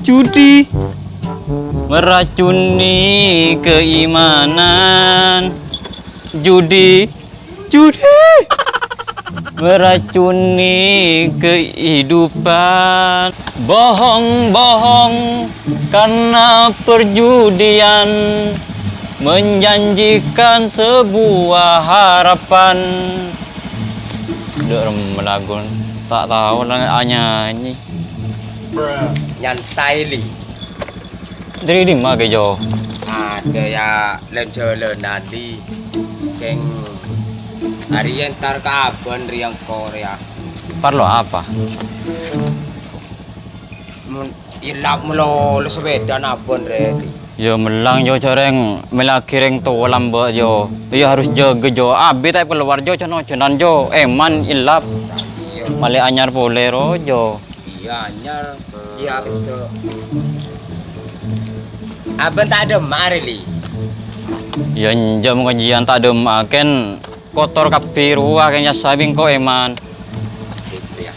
Judi meracuni keimanan. Judi meracuni kehidupan. Bohong karena perjudian, menjanjikan sebuah harapan. Udah melagun, tak tahu lah nyanyi. Nyantai li. Dari di mana Jo? Ada ya lencer nadi. Keng hari yang tar kapan riang Korea. Parlo apa? Ilak melo sepeda napon re. Yo melang jo coreng melakireng to lambat jo. Yo harus jaga jo. Abi tak keluar jo cono cenan jo. Eman ilap. Male anyar bolero jo. Iya anyar. Iya betul. Abang tak ada marili. Ya jam kajian tak ada makan kotor kapiru kayaknya sabing ko eman. Situ ya.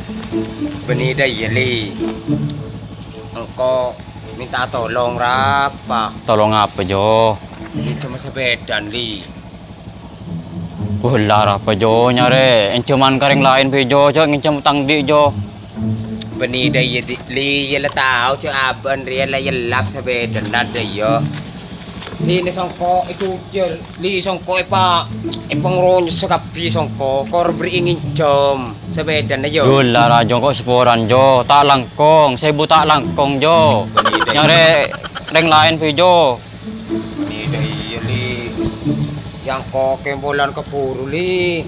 Benida yeli. Engkau minta tolong rapa. Tolong apa jo? Ini cuma sepedan li. Ular apa jo nyare? Encuman karing lain pe jo ngincam utang di jo. Benida li yela tahu cu aban riela yelap sepedan ada yo. Ini songko itu li songko ipangronyo sa kapi songko kor beri ingin jom sepedan ayo. Ular aja kok seporan jo, tak langkong, sebu tak langkong jo. Nyare reng lain pe jo. Benida li yang ko kembolan keburu li.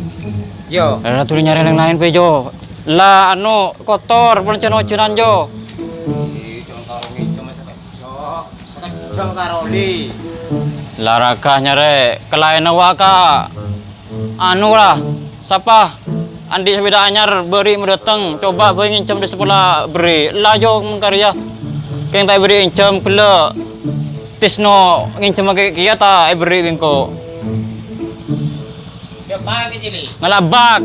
Yo. Ada tuh nyari reng lain pe jo. Lah anu kotor pun cenan jo. Jangan karo ngincam sepedan karo li. Larakah nyare kelain awaka anu lah siapa andi sepeda anyar beri mendatang coba beri ngincam di sekolah beri lajo mengkarya keng tak beri ngincam kele tisno ngincam ke kia ta beri bingko Dia pagi jeli. ngalabak.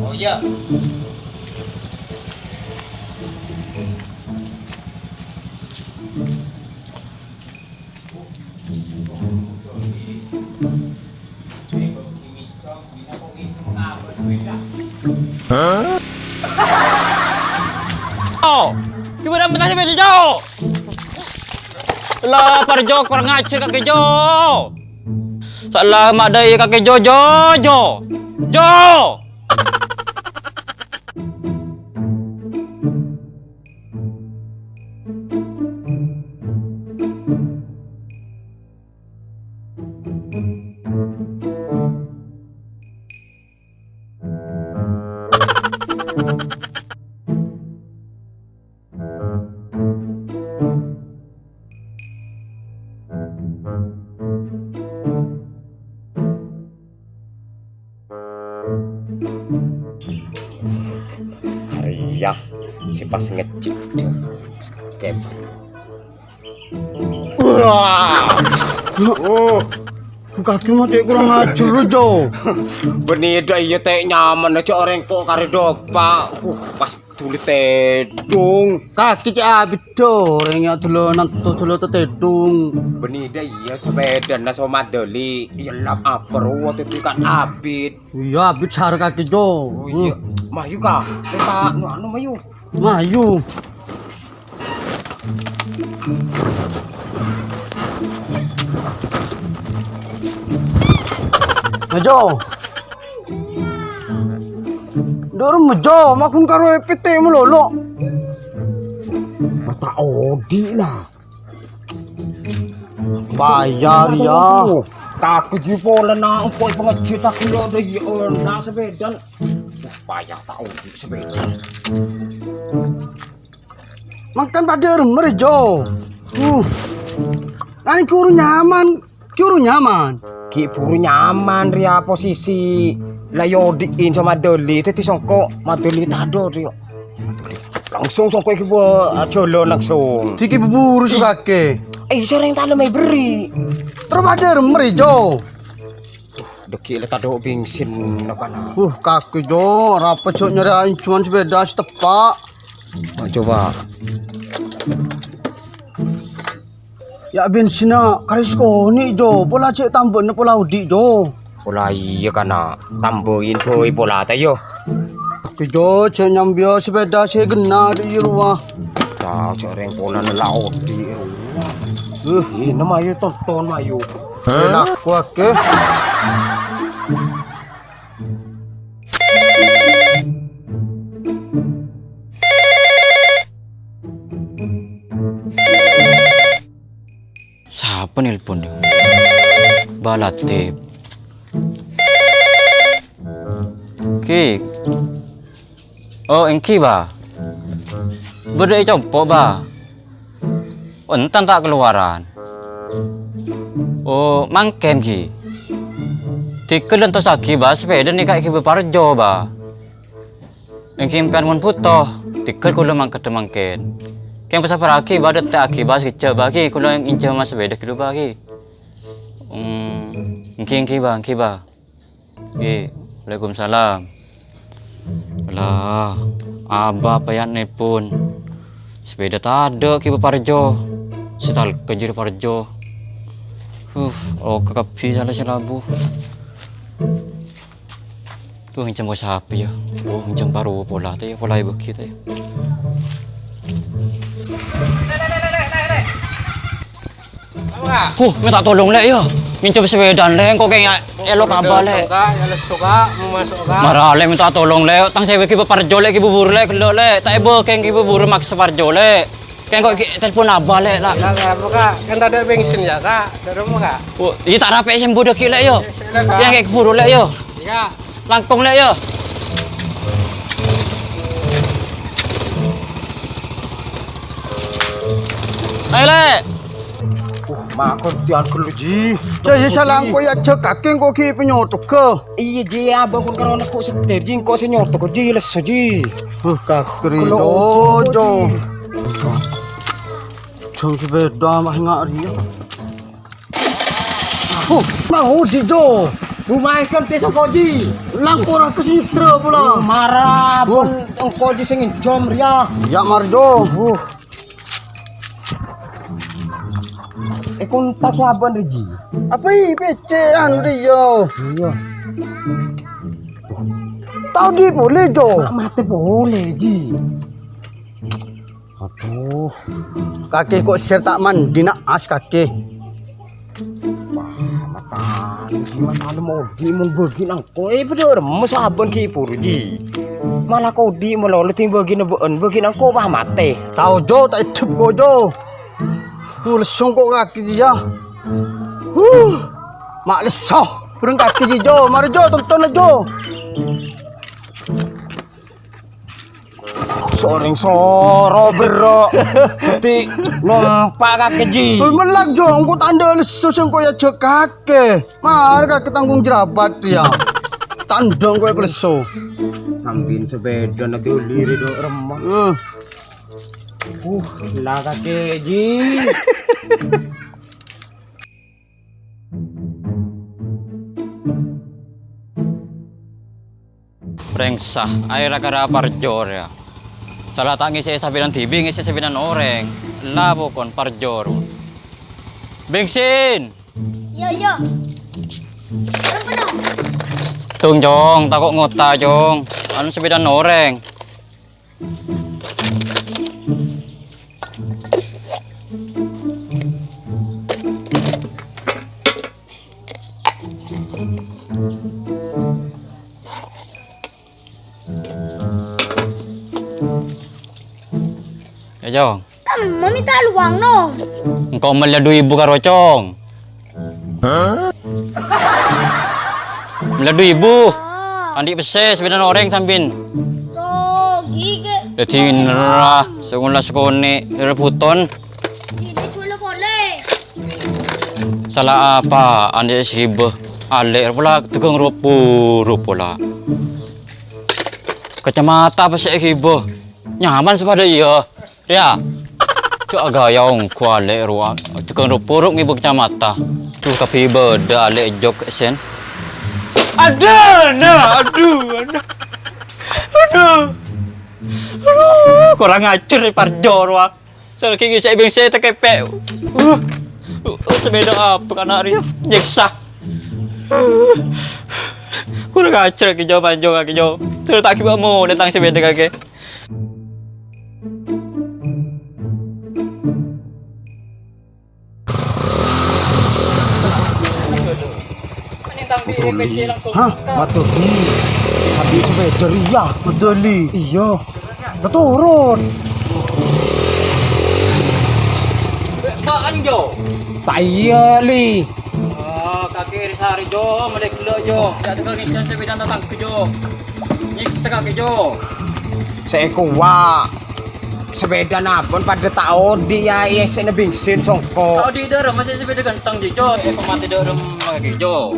Oh iya. Oh, gimana mentah sepeda jo? Lah parjo kurang ajar kakek jo. Salah madai kakek jo. Hariah si pas ngecek skep. Kaki mati kurang ajar lu Jo. Benida iya teh nyaman aja orang kok kare dopak. Pas tuli tedung. Kaki cek abis do, orangnya dulu tetedung. Benida iya sepeda na sama deli. Iya lap aper waktu itu kan abid. Iya abis sar kaki Jo. Oh iya, mayu kah? Kita anu mayu. Mayu. Jo. Dorong mejo, makun karo EPT mu lolo. Mata odi lah. Bayar ya. Takut jipola na empoi pengejut aku lo ada na sepedan. Payah tak odi sepedan. Makan pada remer Jo. Nani kuru nyaman. Ki puru nyaman ria posisi layodiin sama deli teti songko madeli tado rio. Langsung songko iki jolo langsung. Siki buburu sukake. Sering tak lemai beri. Terus pada remer Jo. Deki le tak ada bensin apa nak. Kaki Jo, rapat cok nyari cuma sepeda setepak. Coba. Ya bensin nak karis ni Jo, pola cek tambah nak pola udik Jo. Pola iya kana tambahin boy pola tayo. Kaki Jo, cek nyambia sepeda saya gena di rumah. Tahu coreng pola nelaut di rumah. Ini mayu tonton mayu. Enak kuake. Siapa nelpon dia? Balatip. Ki. Oh, engki ba? Berdai compok ba? Entan tak keluaran. Oh, mangkem ki. Tikul lentos aki ba sepeda ni kaki beparjo ba. Engki kan mun putoh. Tikul kulo mangket mangken. Keng pasal paraki ba det aki ba kecek ba ki kulo ince mas sepeda kulo ba ki. Engki ba. Ki. Waalaikumsalam. Lah, abah payah nelpon. Sepeda tak ada ki beparjo. Setal kerja di parjo. Kakapi salah labu. Tu hincam bos api ya. Oh, hincam baru pola tu ya, pola ibu kita ya. Minta tolong lek ya. Hincam sepeda lek kok kayak elok abah lek. Marah lek minta tolong lek. Tang saya ki parjo lek ki bubur lek kelo lek. Tak ebo keng ki bubur maksa parjo lek. Keng kok telepon abah lek lah. Kan tak ada bensin ya kak, ada rumah kak. Oh, ini tak rapi sembuh dah lek yo. Yang kayak keburu lek yo. Iya. Langkong lek yo. Ayo lek. Makon tian kelu ji. Cek salang ko ya cek kakeng ko ki penyotok ke. Iya ji abang kun karena kok setir ji kok senyor to ji les ji. Kakri Jo. Cuma sepeda mah ngak dia. Mau di Jo. Rumah kan te soko ji. Langkor ke sitra pula. Marah pun engko ji sing jom ria. Ya Marjo. Kun tak saban ji. Apa i PC anu dia. Iya. Tahu di boleh Jo. Mate boleh ji. Aduh. Kaki kok share tak mandi nak as kaki. Gimana mau di mun bagi nang koe pada remes saban ki purji. Malah kau di melolo ting bagi bagi nang ko bah mate. Tahu Jo tak hidup kok Jo. Lesung kok kaki dia. Mak lesah. Kurang kaki dia Jo. Mari Jo tonton Jo. Soreng soro bro. Jadi numpak kaki ji. Melak Jo, engko tanda lesus engko ya cek kake. Mari kake tanggung jerabat dia. Tandang kowe pleso. Sambin sepeda na duliri do remah. Lah kaki ji. Brengsah, air kara parjor ya. Salah tak ngisi sabinan tibi, ngisi sabinan oreng. Labo kon parjor. Bensin. Yo. Ano pa no? Tung jong, takut ngota jong. Anu sabinan oreng. Ya jong. Mami tak luang no. Engkau melihat 2.000 karo cong. Melihat 2.000. Andi beses sabinan oreng sambin. Gige. Dadi nerah sekolah sekone rebuton. Gige kulo kole. Salah apa andi sibeh. Alek pula tegang rupo lah. Kacamata apa sih hibah? Nyaman sepada iya. Ya. Cuk agayong kualek ruang. Tegang rupo ruk ngibuk kacamata. Tuh kapi beda alek jok sen. Aduh. Kurang ajar nih Parjo wah. Soal kiki saya bing saya terkepek. Sepeda apa kan hari nyiksa. Kurang ajar ki jauh Parjo ki jauh. Terus tak kiba mau datang sepeda kaki. Hah? Betul li. Habis sepeda ria. Betul li. Iya. Keturun. Maan Jo. Tak iya li. Oh, kaki risari Jo, melek lo Jo. Ya dengar ni jangan sepeda datang ke Jo. Nyiksa kaki Jo. Saya kuat. Sepeda napon pada tahun dia yes na bingsin songko. Kau di dalam masih sepeda ganteng Jo. Pemati dalam kaki Jo.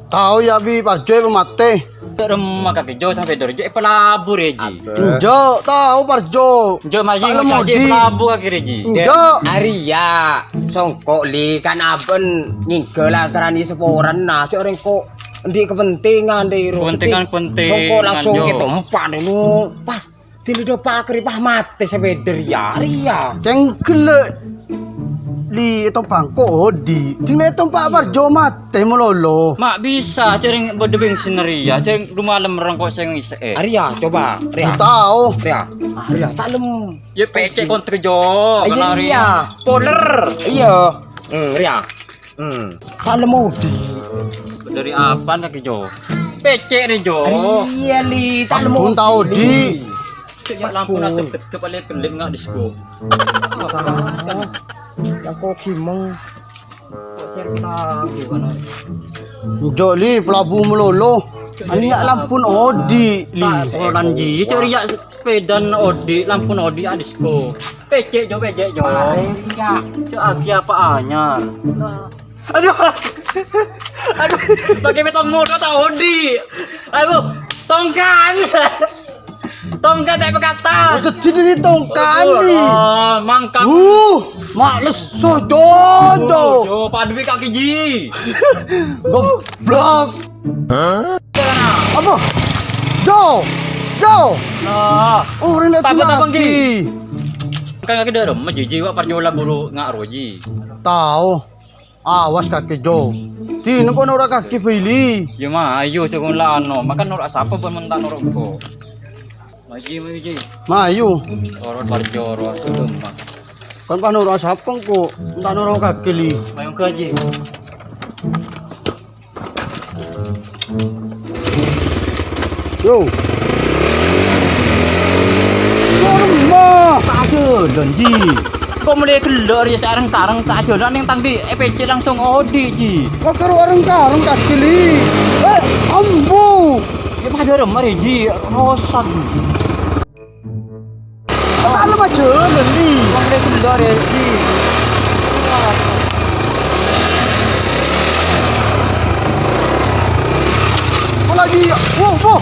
Tahu ya bi Parjo pemate. Dalam kaki Jo sampai dari Jo pelabur Reji. Jo, tahu Parjo. Jo maji Kalau mau kaji di- pelabur kaki Reji. Jo. Arya songko li kan aben nyinggal karani seporan nah seorang kok di kepentingan di Kepentingan penting, songko langsung Jo. itu empat dulu pas tilido pakri pah mati sepeda ya Arya Cengkel li itu bangko odi. Cina itu Pak Parjo mate melolo. Mak bisa cering berdebing sineria, cering rumah lem rangkok saya ngisi. Arya coba Arya Tahu. Arya tak lem Ya PC kontra Jo. Iya, Kenari. iya. Poler. iya Arya tak lem udi Dari apa kaki Jo? PC ni Jo. iya li tak lem Pun tahu di. Ya lampu nak tetep balik kelip ngak disko. aku kimeng Kok saya lagu kan. Jo li pelabu melolo. Aniak lampun odi li. Orang ji cari ya sepeda Odi, lampu Odi disko. PC Jo Jo. Arya Cak aki apa anyar. Nah. Aduh. Aduh, pakai betong muda tau Odi. Aduh, tongkan. Tongkat tak berkata. Kecil ni tongkan li. Mangkak. Mak lesuh jodoh. Jo, padu kaki ji. Goblok. Apa? Jo. Nah, Orang dah Apa tak lagi. kan kaki dalam majiji wa parjola buru ngak roji. Tahu. Awas kaki Jo. Tin kau ora kaki pilih. Ya mah ayo cakon la ano, makan norak sapa pun mentak norak ko. Maji. Mayu. Orot parjoro summa. Kan panur asapang ko. Entah noro kaki li. Mayong kaji. Yo. Sorma. Ada janji. Kok mulai keluar ya sekarang tarang tak ada dan yang tangdi EPC langsung Odi ji. Kau keru orang karung kaki li. Ambu. Ya pada remar ji, rosak. Tak lama jalan li. Kok mulai keluar ya ji. Kau lagi. Wow.